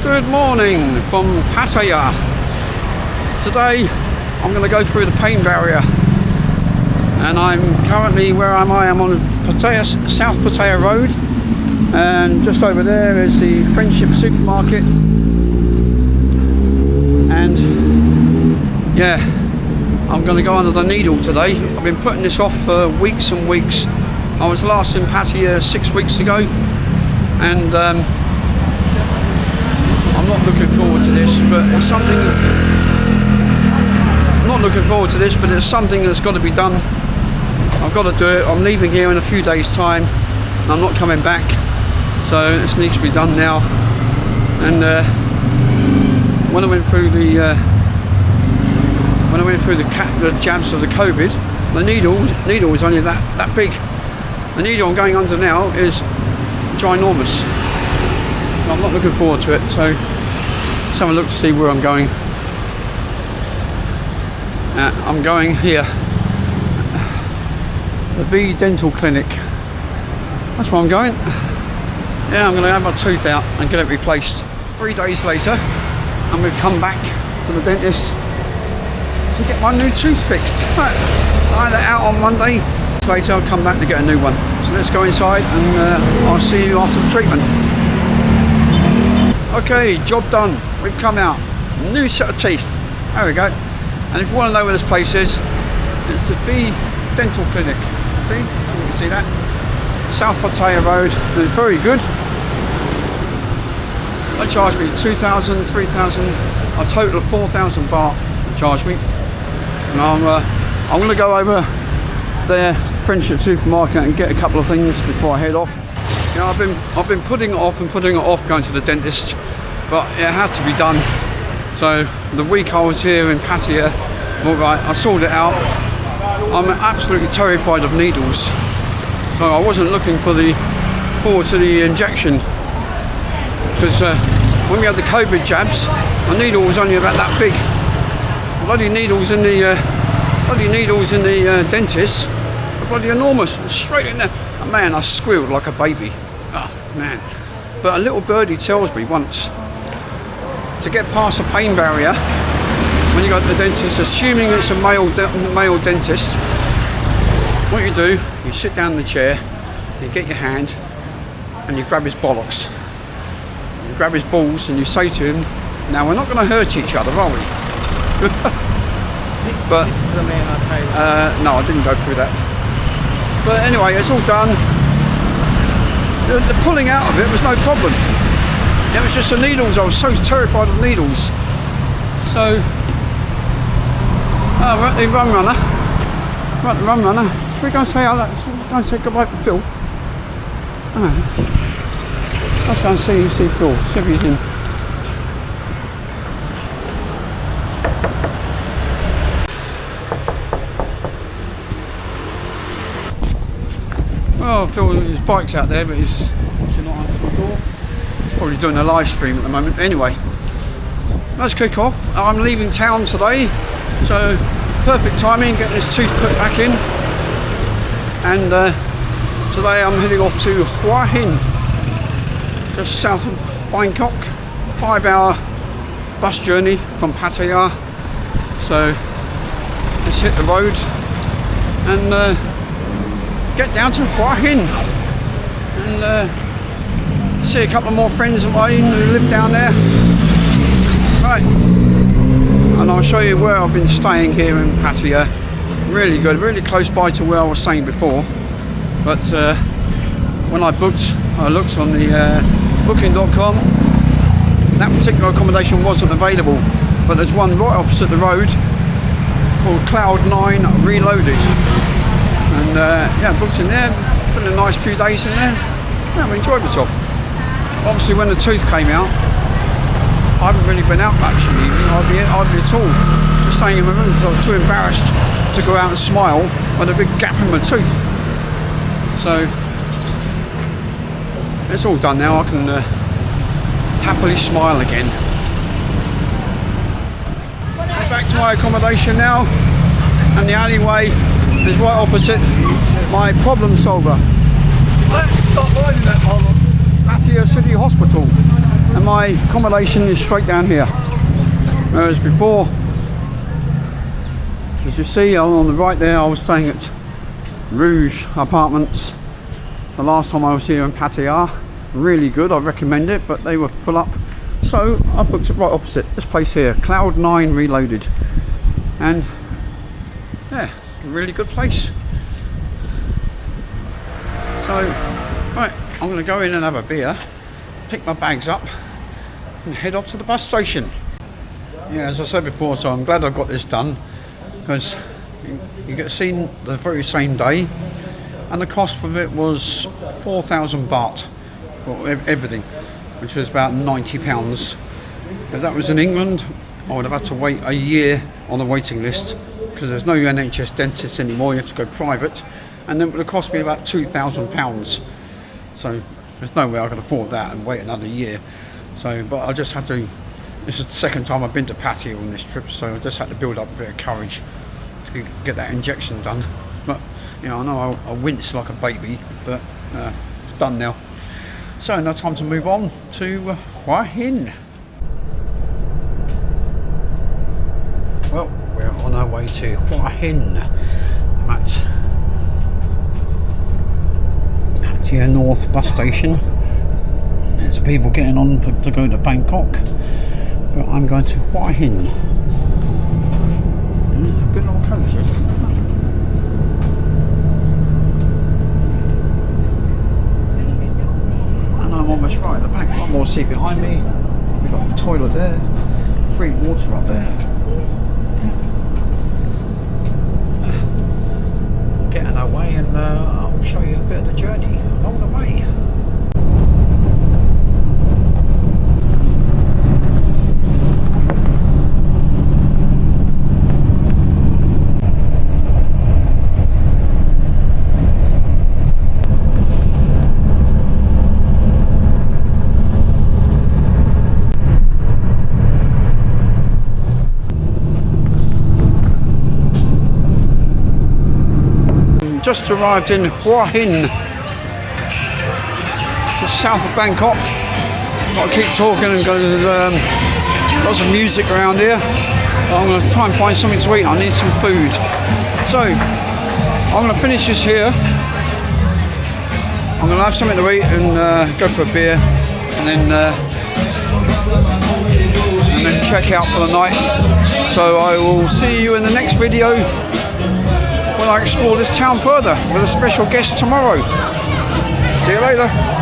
Good morning from Pattaya. Today I'm going to go through the pain barrier, and I'm currently, where am I? I'm on Pattaya, South Pattaya Road, and just over there is the Friendship Supermarket. And yeah, I'm going to go under the needle today. I've been putting this off for weeks and weeks. I was last in Pattaya 6 weeks ago, and I'm not looking forward to this, but it's something. I'm not looking forward to this, but it's something that's got to be done. I've got to do it. I'm leaving here in a few days' time, and I'm not coming back, so this needs to be done now. And when I went through the jabs of the COVID, the needle was only that big. The needle I'm going under now is ginormous. I'm not looking forward to it, so let's have a look to see where I'm going. I'm going here, the V Dental Clinic. That's where I'm going. Yeah, I'm going to have my tooth out and get it replaced. 3 days later, I'm going to come back to the dentist to get my new tooth fixed. I had it out on Monday. Later I'll come back to get a new one. So let's go inside, and I'll see you after the treatment. Okay, job done. We've come out. New set of teeth. There we go. And if you want to know where this place is, it's the V Dental Clinic. See? You can see that. South Pattaya Road. And it's very good. They charged me 2,000, 3,000, a total of 4,000 baht charged me. And I'm going to go over there, Friendship Supermarket, and get a couple of things before I head off. You know, I've been putting it off going to the dentist, but it had to be done. So the week I was here in Pattaya, all right, I sorted it out. I'm absolutely terrified of needles, so I wasn't looking forward to the injection, because when we had the COVID jabs, the needle was only about that big. Bloody needles in the dentist are bloody enormous, straight in there. Oh, man, I squealed like a baby. Oh man! But a little birdie tells me once to get past the pain barrier when you go to the dentist, assuming it's a male dentist. What you do, you sit down in the chair, you get your hand, and you grab his bollocks. You grab his balls, and you say to him, "Now we're not going to hurt each other, are we?" But no, I didn't go through that. But anyway, it's all done. The pulling out of it was no problem. It was just the needles. I was so terrified of needles. So, we're at the run runner. Should we go and say hello? Should we go and say goodbye to Phil? Let's go and see Phil. See if he's in. Oh, Phil, his bike's out there, but he's obviously not answering the door. He's probably doing a live stream at the moment. Anyway, let's kick off. I'm leaving town today, so perfect timing, getting this tooth put back in. And today I'm heading off to Hua Hin, just south of Bangkok. 5-hour bus journey from Pattaya. So let's hit the road and get down to Hua Hin and see a couple of more friends of mine who live down there. Right, and I'll show you where I've been staying here in Pattaya. Really good, really close by to where I was staying before. But when I looked on the booking.com, that particular accommodation wasn't available. But there's one right opposite the road called Cloud9 Reloaded. And yeah, booked in there, been a nice few days in there. Yeah, I enjoyed myself. Obviously when the tooth came out, I haven't really been out much in the evening, hardly at all. Just staying in my room because I was too embarrassed to go out and smile with a big gap in my tooth. So it's all done now, I can happily smile again. Back to my accommodation now, and the alleyway is right opposite my problem solver. Let's stop riding that Pattaya City Hospital. and my accommodation is straight down here. Whereas before, as you see on the right there, I was staying at Rouge Apartments the last time I was here in Pattaya. Really good, I recommend it, but they were full up. So I booked it right opposite this place here, Cloud9 Reloaded. And yeah, it's a really good place. So, right, I'm going to go in and have a beer, pick my bags up and head off to the bus station. Yeah, as I said before, so I'm glad I got this done, because you get seen the very same day, and the cost of it was 4,000 baht for everything, which was about £90. If that was in England, I would have had to wait a year on the waiting list, because there's no NHS dentist anymore, you have to go private, and then it would have cost me about £2,000. So there's no way I can afford that and wait another year. So, but I just had to. This is the second time I've been to Pattaya on this trip, so I just had to build up a bit of courage to get that injection done. But you know, I know I wince like a baby, but it's done now. So now time to move on to Hua Hin. Well, we're on our way to Hua Hin. I'm at Pattaya North bus station. There's people getting on to go to Bangkok, but I'm going to Hua Hin. It's a good little coach. And I'm almost right at the back. One more seat behind me. We've got the toilet there. Free water up there. Getting our way, and I'll show you a bit of the journey along the way. Just arrived in Hua Hin, just south of Bangkok. Got to keep talking, and there's lots of music around here. I'm going to try and find something to eat. I need some food. So I'm going to finish this here. I'm going to have something to eat and go for a beer, and then check out for the night. So I will see you in the next video when I explore this town further with a special guest tomorrow. See you later.